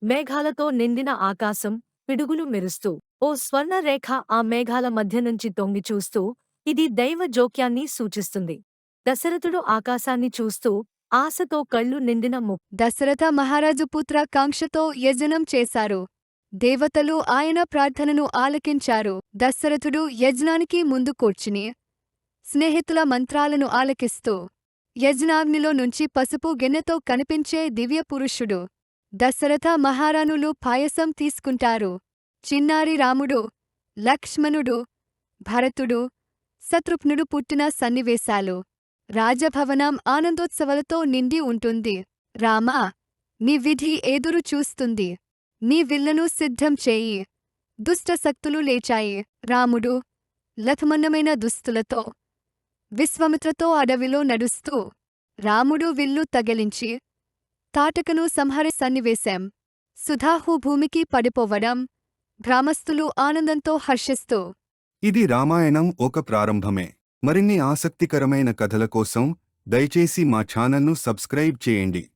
మేఘాలతో నిండిన ఆకాశం, పిడుగులు మెరుస్తూ, ఓ స్వర్ణరేఖ ఆ మేఘాల మధ్య నుంచి తొంగి చూస్తూ, ఇది దైవ జోక్యాన్ని సూచిస్తుంది. దశరథుడు ఆకాశాన్ని చూస్తూ, ఆశతో కళ్ళు నిండిన దశరథ మహారాజు పుత్ర కాంక్షతో యజనం చేశారు. దేవతలు ఆయన ప్రార్థనను ఆలకించారు. దశరథుడు యజ్ఞానికి ముందు కూర్చుని స్నేహితుల మంత్రాలను ఆలకిస్తూ యజ్ఞాగ్నిలో నుంచి పసుపు గిన్నెతో కనిపించే దివ్య పురుషుడు. దశరథ మహారాణులు పాయసం తీసుకుంటారు. చిన్నారి రాముడు, లక్ష్మణుడు, భరతుడు, శత్రుఘ్నుడు పుట్టిన సన్నివేశాలు. రాజభవనం ఆనందోత్సవాలతో నిండి ఉంటుంది. రామా, నీ విధి ఎదురు చూస్తుంది. నీ విల్లను సిద్ధం చేయి. దుష్టశక్తులు లేచాయి. రాముడు లథమన్నమైన దుస్తులతో విశ్వామిత్రతో అడవిలో నడుస్తూ రాముడు విల్లు తగిలించి తాటకను సంహరి సన్నివేశం. సుధాహు భూమికి పడిపోవడం, గ్రామస్థులు ఆనందంతో హర్షిస్తూ. ఇది రామాయణం ఒక ప్రారంభమే. మరిన్ని ఆసక్తికరమైన కథల కోసం దయచేసి మా ఛానల్ను సబ్స్క్రైబ్ చేయండి.